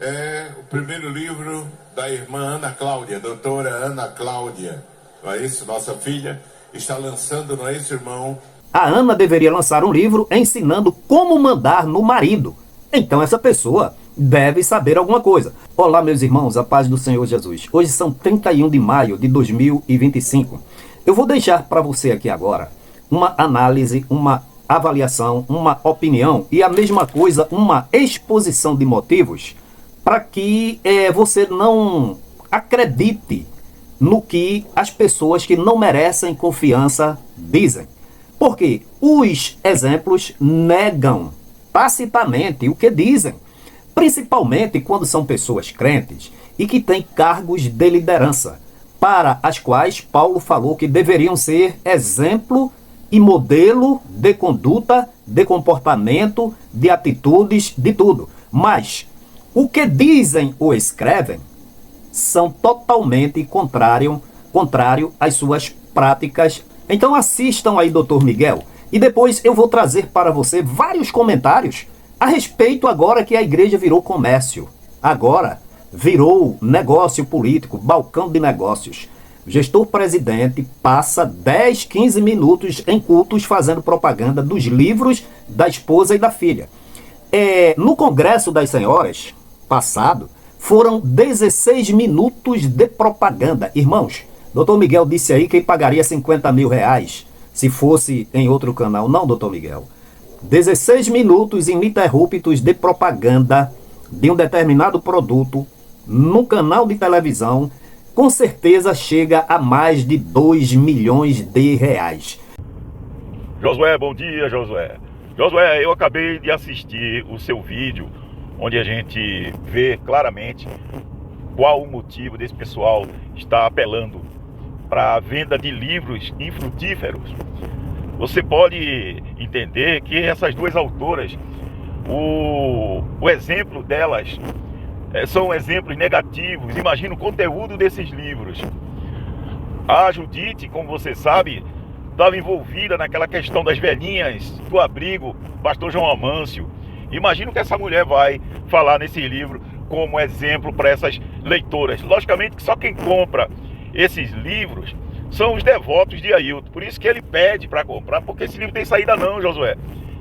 É o primeiro livro da irmã Ana Cláudia, doutora Ana Cláudia, não é isso? Nossa filha está lançando, não é isso, irmão? A Ana deveria lançar um livro ensinando como mandar no marido. Então essa pessoa deve saber alguma coisa. Olá, meus irmãos, a paz do Senhor Jesus. Hoje são 31 de maio de 2025. Eu vou deixar para você aqui agora uma análise, uma avaliação, uma opinião e a mesma coisa, uma exposição de motivos para que você não acredite no que as pessoas que não merecem confiança dizem. Porque os exemplos negam tacitamente o que dizem, principalmente quando são pessoas crentes e que têm cargos de liderança, para as quais Paulo falou que deveriam ser exemplo e modelo de conduta, de comportamento, de atitudes, de tudo. Mas o que dizem ou escrevem são totalmente contrário às suas práticas. Então assistam aí, Dr. Miguel, e depois eu vou trazer para você vários comentários a respeito agora que a igreja virou comércio. Agora virou negócio político, balcão de negócios. O gestor-presidente passa 10, 15 minutos em cultos fazendo propaganda dos livros da esposa e da filha. No Congresso das Senhoras, passado, foram 16 minutos de propaganda. Irmãos, Dr. Miguel disse aí que pagaria 50 mil reais se fosse em outro canal. Não, Dr. Miguel. 16 minutos ininterruptos de propaganda de um determinado produto num canal de televisão, com certeza chega a mais de 2 milhões de reais. Josué, bom dia, Josué. Josué, eu acabei de assistir o seu vídeo, onde a gente vê claramente qual o motivo desse pessoal estar apelando para a venda de livros infrutíferos. Você pode entender que essas duas autoras, o exemplo delas são exemplos negativos. Imagina o conteúdo desses livros. A Judite, como você sabe, estava envolvida naquela questão das velhinhas do abrigo Pastor João Amâncio. Imagina o que essa mulher vai falar nesse livro como exemplo para essas leitoras. Logicamente que só quem compra esses livros são os devotos de Ailton. Por isso que ele pede para comprar, porque esse livro tem saída não, Josué.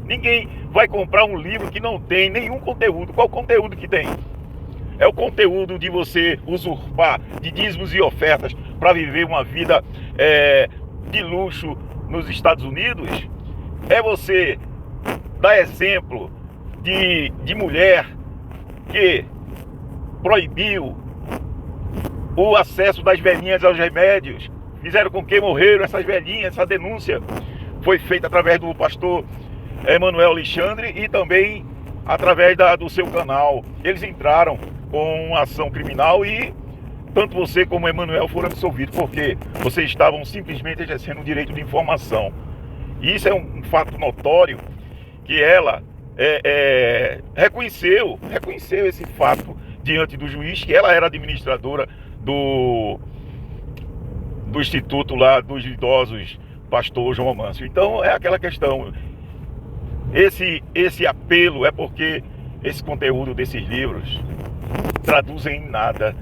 Ninguém vai comprar um livro que não tem nenhum conteúdo. Qual conteúdo que tem? É o conteúdo de você usurpar de dízimos e ofertas para viver uma vida de luxo nos Estados Unidos? É você dar exemplo de mulher que proibiu o acesso das velhinhas aos remédios, fizeram com que morreram essas velhinhas. Essa denúncia foi feita através do pastor Emanuel Alexandre e também através do seu canal. Eles entraram com uma ação criminal e tanto você como o Emanuel foram absolvidos, porque vocês estavam simplesmente exercendo o direito de informação. E isso é um fato notório que ela reconheceu esse fato diante do juiz, que ela era administradora do Instituto lá dos Idosos Pastor João Amâncio. Então é aquela questão, esse apelo é porque esse conteúdo desses livros traduzem em nada,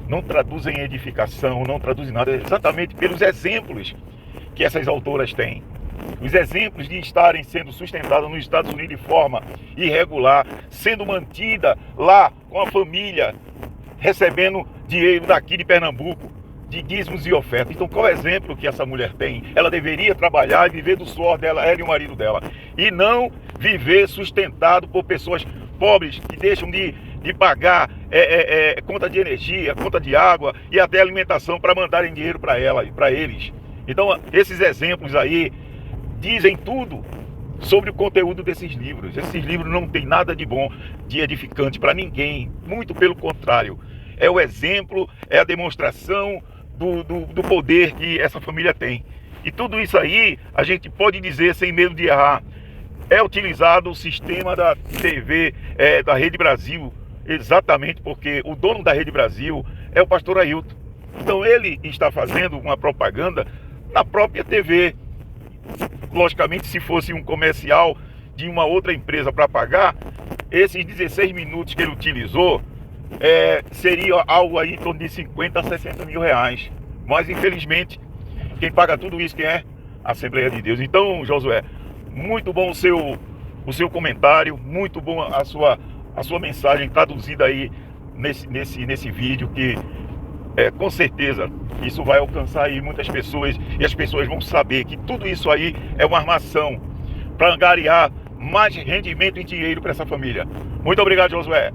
não traduzem em edificação, não traduzem nada, exatamente pelos exemplos que essas autoras têm. Os exemplos de estarem sendo sustentadas nos Estados Unidos de forma irregular, sendo mantida lá com a família, recebendo dinheiro daqui de Pernambuco, de dízimos e ofertas. Então qual é o exemplo que essa mulher tem? Ela deveria trabalhar e viver do suor dela, ela e o marido dela, e não viver sustentado por pessoas pobres que deixam de pagar conta de energia, conta de água e até alimentação para mandarem dinheiro para ela e para eles. Então esses exemplos aí dizem tudo sobre o conteúdo desses livros. Esses livros não tem nada de bom, de edificante para ninguém, muito pelo contrário. É o exemplo, é a demonstração do poder que essa família tem. E tudo isso aí, a gente pode dizer sem medo de errar, é utilizado o sistema da TV, da Rede Brasil, exatamente porque o dono da Rede Brasil é o pastor Ailton. Então ele está fazendo uma propaganda na própria TV. Logicamente, se fosse um comercial de uma outra empresa para pagar, esses 16 minutos que ele utilizou seria algo aí em torno de 50 a 60 mil reais. Mas infelizmente, quem paga tudo isso, quem é? A Assembleia de Deus. Então, Josué, muito bom o seu comentário, muito bom a sua mensagem traduzida aí nesse vídeo, que com certeza isso vai alcançar aí muitas pessoas, e as pessoas vão saber que tudo isso aí é uma armação para angariar mais rendimento em dinheiro para essa família. Muito obrigado, Josué.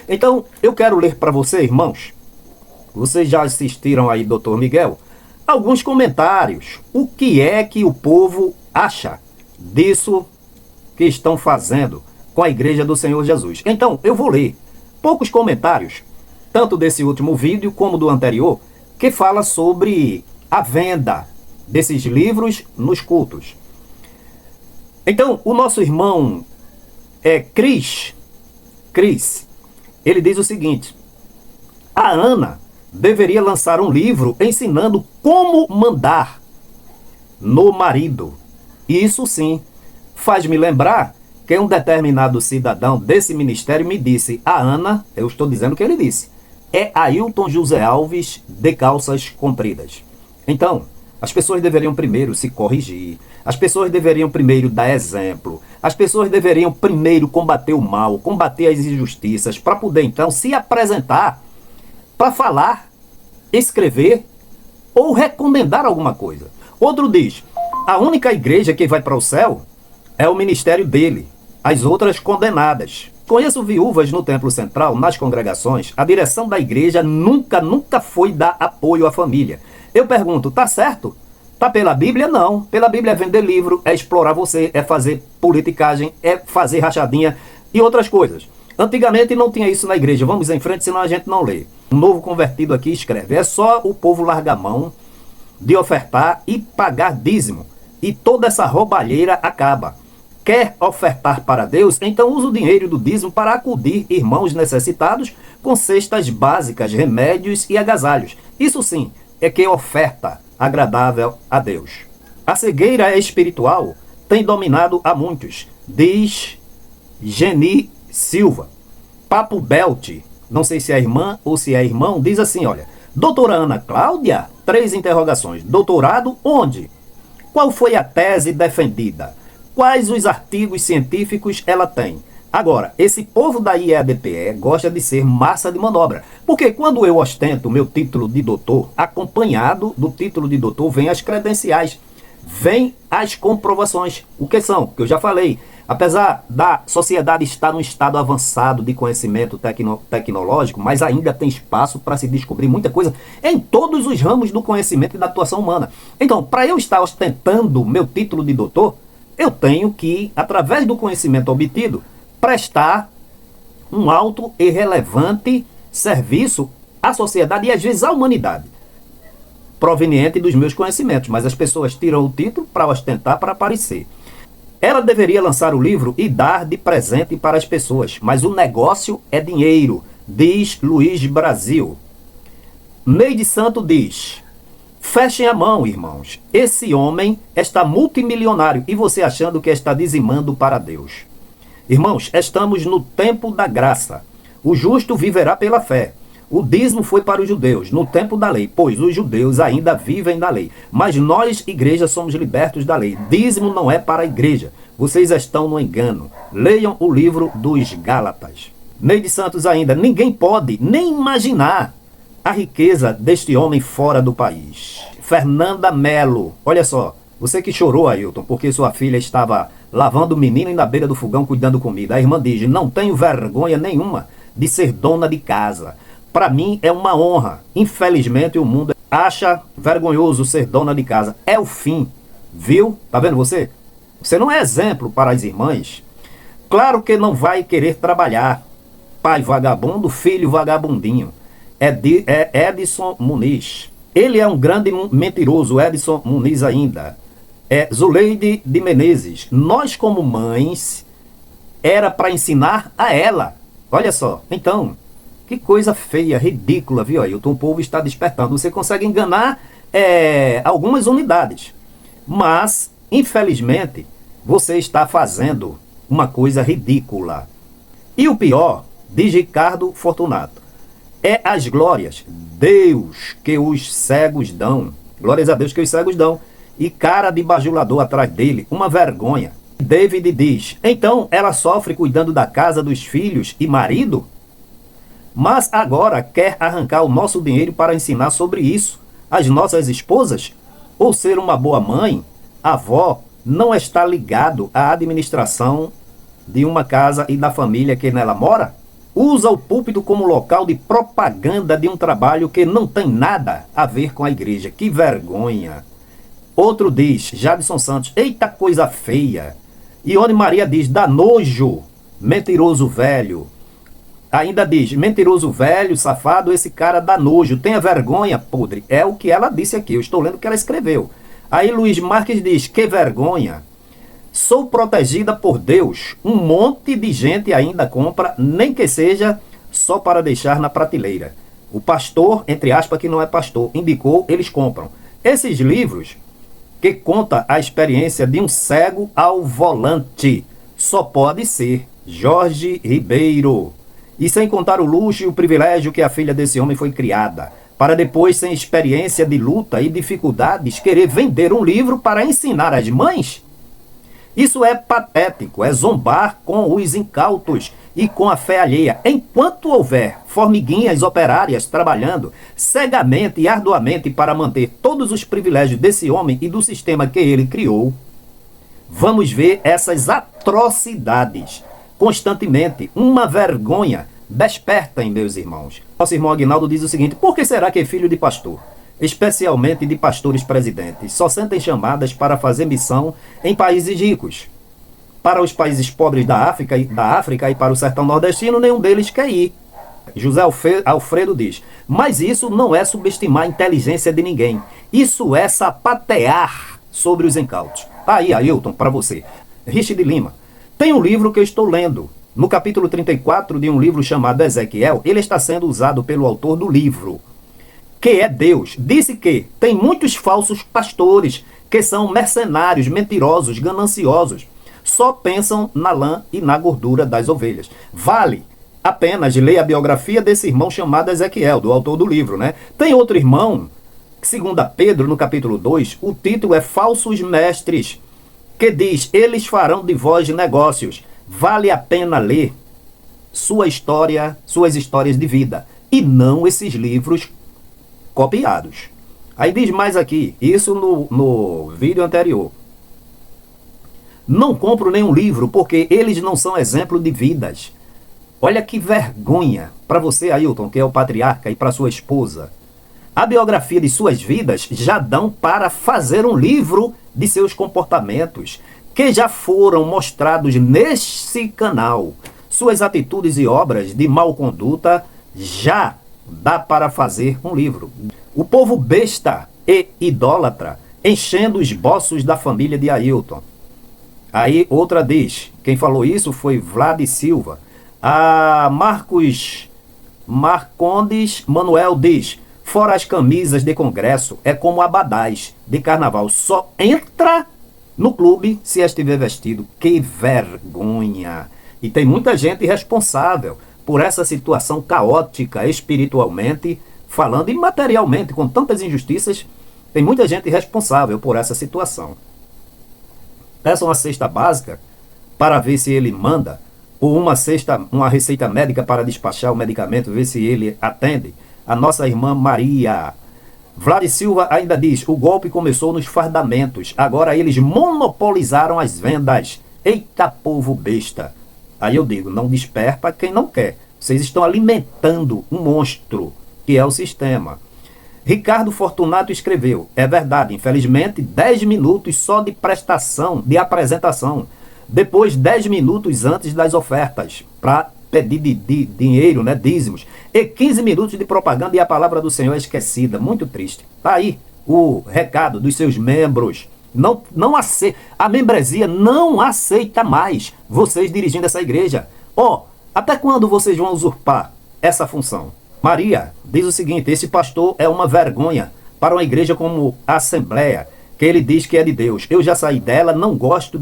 Então, eu quero ler para vocês, irmãos. Vocês já assistiram aí, Dr. Miguel, alguns comentários. O que é que o povo acha disso que estão fazendo com a Igreja do Senhor Jesus? Então, eu vou ler poucos comentários, tanto desse último vídeo como do anterior, que fala sobre a venda desses livros nos cultos. Então, o nosso irmão Cris, ele diz o seguinte: a Ana deveria lançar um livro ensinando como mandar no marido. Isso sim faz-me lembrar que um determinado cidadão desse ministério me disse: a Ana, eu estou dizendo que ele disse, é Ailton José Alves de calças compridas. Então, as pessoas deveriam primeiro se corrigir, as pessoas deveriam primeiro dar exemplo, as pessoas deveriam primeiro combater o mal, combater as injustiças, para poder então se apresentar para falar, escrever ou recomendar alguma coisa. Outro diz: a única igreja que vai para o céu é o ministério dele, as outras condenadas. Conheço viúvas no Templo Central, nas congregações, a direção da igreja nunca foi dar apoio à família. Eu pergunto, tá certo? Tá pela Bíblia? Não. Pela Bíblia é vender livro, é explorar você, é fazer politicagem, é fazer rachadinha e outras coisas. Antigamente não tinha isso na igreja. Vamos em frente, senão a gente não lê. Um novo convertido aqui escreve: é só o povo largar a mão de ofertar e pagar dízimo, e toda essa roubalheira acaba. Quer ofertar para Deus? Então use o dinheiro do dízimo para acudir irmãos necessitados com cestas básicas, remédios e agasalhos. Isso sim é que é oferta agradável a Deus. A cegueira espiritual tem dominado a muitos, diz Geni Silva. Papo Belt, não sei se é irmã ou se é irmão, diz assim: olha, doutora Ana Cláudia, 3 interrogações. Doutorado onde? Qual foi a tese defendida? Quais os artigos científicos ela tem? Agora, esse povo da IEDPE gosta de ser massa de manobra, porque quando eu ostento meu título de doutor, acompanhado do título de doutor vem as credenciais, vem as comprovações. O que são? Que eu já falei. Apesar da sociedade estar num estado avançado de conhecimento tecnológico, mas ainda tem espaço para se descobrir muita coisa em todos os ramos do conhecimento e da atuação humana. Então, para eu estar ostentando meu título de doutor, eu tenho que, através do conhecimento obtido, prestar um alto e relevante serviço à sociedade e às vezes à humanidade, proveniente dos meus conhecimentos. Mas as pessoas tiram o título para ostentar, para aparecer. Ela deveria lançar o livro e dar de presente para as pessoas, mas o negócio é dinheiro, diz Luiz Brasil. Neide Santo diz: fechem a mão, irmãos. Esse homem está multimilionário e você achando que está dizimando para Deus. Irmãos, estamos no tempo da graça. O justo viverá pela fé. O dízimo foi para os judeus, no tempo da lei, pois os judeus ainda vivem da lei. Mas nós, igreja, somos libertos da lei. Dízimo não é para a igreja. Vocês estão no engano. Leiam o livro dos Gálatas. Neide Santos ainda: ninguém pode nem imaginar a riqueza deste homem fora do país. Fernanda Melo: olha só, você que chorou, Ailton, porque sua filha estava lavando o menino e na beira do fogão cuidando comida. A irmã diz: não tenho vergonha nenhuma de ser dona de casa. Para mim é uma honra. Infelizmente o mundo acha vergonhoso ser dona de casa. É o fim, viu? Tá vendo você? Você não é exemplo para as irmãs. Claro que não vai querer trabalhar. Pai vagabundo, filho vagabundinho. É Edson Muniz. Ele é um grande mentiroso, Edson Muniz ainda. Zuleide de Menezes: nós como mães era para ensinar a ela. Olha só, então, que coisa feia, ridícula, viu, Ailton? O povo está despertando. Você consegue enganar algumas unidades, mas, infelizmente, você está fazendo uma coisa ridícula. E o pior Diz Ricardo Fortunato. É as glórias, Deus que os cegos dão. Glórias a Deus que os cegos dão. E cara de bajulador atrás dele, uma vergonha. David diz, então ela sofre cuidando da casa, dos filhos e marido? Mas agora quer arrancar o nosso dinheiro para ensinar sobre isso às nossas esposas? Ou ser uma boa mãe, avó, não está ligado à administração de uma casa e da família que nela mora? Usa o púlpito como local de propaganda de um trabalho que não tem nada a ver com a igreja. Que vergonha! Outro diz, Jadson Santos, eita coisa feia. Ione Maria diz, dá nojo, mentiroso velho. Ainda diz, mentiroso velho, safado, esse cara dá nojo, tenha vergonha, podre. É o que ela disse aqui, eu estou lendo o que ela escreveu. Aí Luiz Marques diz, que vergonha. Sou protegida por Deus. Um monte de gente ainda compra, nem que seja só para deixar na prateleira. O pastor, entre aspas, que não é pastor, indicou, eles compram. Esses livros que conta a experiência de um cego ao volante, só pode ser Jorge Ribeiro. E sem contar o luxo e o privilégio que a filha desse homem foi criada, para depois, sem experiência de luta e dificuldades, querer vender um livro para ensinar as mães? Isso é patético, é zombar com os incautos e com a fé alheia. Enquanto houver formiguinhas operárias trabalhando cegamente e arduamente para manter todos os privilégios desse homem e do sistema que ele criou, vamos ver essas atrocidades constantemente. Uma vergonha. Despertem, meus irmãos. Nosso irmão Aguinaldo diz o seguinte, por que será que filho de pastor, especialmente de pastores presidentes, só sentem chamadas para fazer missão em países ricos? Para os países pobres da África e para o sertão nordestino, nenhum deles quer ir. José Alfredo diz, mas isso não é subestimar a inteligência de ninguém. Isso é sapatear sobre os incautos. Aí, Ailton, para você. Richard Lima. Tem um livro que eu estou lendo. No capítulo 34 de um livro chamado Ezequiel, ele está sendo usado pelo autor do livro, que é Deus. Disse que tem muitos falsos pastores que são mercenários, mentirosos, gananciosos. Só pensam na lã e na gordura das ovelhas. Vale apenas ler a biografia desse irmão chamado Ezequiel, do autor do livro, né? Tem outro irmão, segundo Pedro, no capítulo 2, o título é Falsos Mestres, que diz, eles farão de vós negócios. Vale a pena ler sua história, suas histórias de vida, e não esses livros copiados. Aí diz mais aqui, isso no vídeo anterior. Não compro nenhum livro, porque eles não são exemplo de vidas. Olha que vergonha para você, Ailton, que é o patriarca, e para sua esposa. A biografia de suas vidas já dão para fazer um livro de seus comportamentos, que já foram mostrados nesse canal. Suas atitudes e obras de mal conduta já dá para fazer um livro. O povo besta e idólatra enchendo os bolsos da família de Ailton. Aí outra diz, quem falou isso foi Vlad Silva. A Marcondes Manuel diz, fora as camisas de congresso, é como abadás de carnaval, só entra no clube se estiver vestido. Que vergonha! E tem muita gente responsável por essa situação caótica, espiritualmente falando, e materialmente, com tantas injustiças. Tem muita gente responsável por essa situação. Peçam uma cesta básica para ver se ele manda, ou uma receita médica para despachar o medicamento, ver se ele atende. A nossa irmã Maria. Vlad Silva ainda diz, o golpe começou nos fardamentos, agora eles monopolizaram as vendas. Eita povo besta. Aí eu digo, não desperta quem não quer. Vocês estão alimentando um monstro, que é o sistema. Ricardo Fortunato escreveu, é verdade, infelizmente, 10 minutos só de prestação, de apresentação. Depois 10 minutos antes das ofertas, para pedir de dinheiro, né, dízimos. E 15 minutos de propaganda e a palavra do Senhor é esquecida. Muito triste. Tá aí o recado dos seus membros. Não aceita, a membresia não aceita mais vocês dirigindo essa igreja. Até quando vocês vão usurpar essa função? Maria diz o seguinte, esse pastor é uma vergonha para uma igreja como a Assembleia, que ele diz que é de Deus. Eu já saí dela, não gosto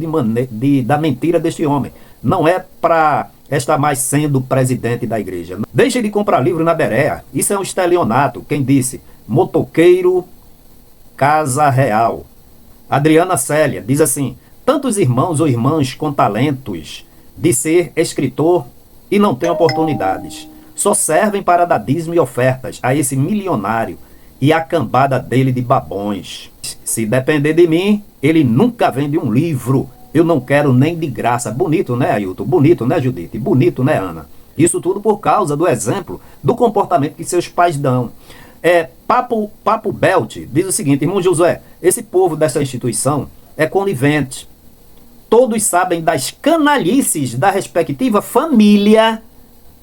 da mentira deste homem. Não é para está mais sendo presidente da igreja. Deixe de comprar livro na Berea. Isso é um estelionato. Quem disse? Motoqueiro Casa Real. Adriana Célia diz assim: tantos irmãos ou irmãs com talentos de ser escritor e não têm oportunidades. Só servem para dar dízimo e ofertas a esse milionário e a cambada dele de babões. Se depender de mim, ele nunca vende um livro. Eu não quero nem de graça. Bonito, né, Ailton? Bonito, né, Judite? Bonito, né, Ana? Isso tudo por causa do exemplo, do comportamento que seus pais dão. Papo Belt diz o seguinte: irmão Josué, esse povo dessa instituição é conivente. Todos sabem das canalices da respectiva família,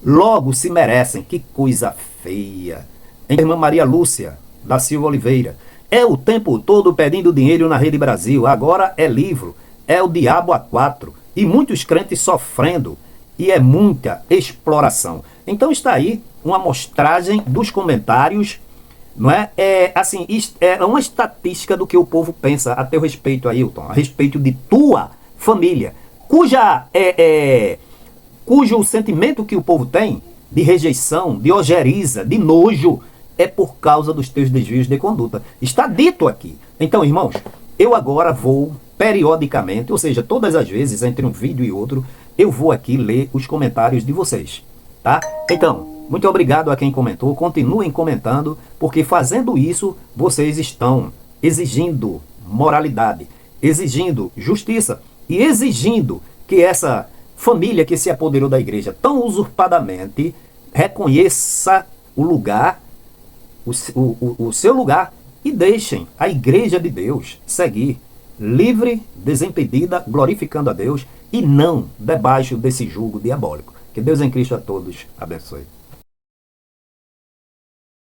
logo se merecem. Que coisa feia. Irmã Maria Lúcia da Silva Oliveira: é o tempo todo pedindo dinheiro na Rede Brasil, agora é livro, é o diabo a quatro, e muitos crentes sofrendo, e é muita exploração. Então está aí uma amostragem dos comentários, não é? Assim, é uma estatística do que o povo pensa a teu respeito, Ailton, a respeito de tua família, cujo sentimento que o povo tem de rejeição, de ojeriza, de nojo, é por causa dos teus desvios de conduta. Está dito aqui. Então, irmãos, eu agora vou periodicamente, ou seja, todas as vezes entre um vídeo e outro, eu vou aqui ler os comentários de vocês, tá? Então, muito obrigado a quem comentou, continuem comentando, porque fazendo isso, vocês estão exigindo moralidade, exigindo justiça e exigindo que essa família que se apoderou da igreja tão usurpadamente reconheça o lugar, o seu lugar, e deixem a igreja de Deus seguir livre, desimpedida, glorificando a Deus e não debaixo desse jugo diabólico. Que Deus em Cristo a todos abençoe.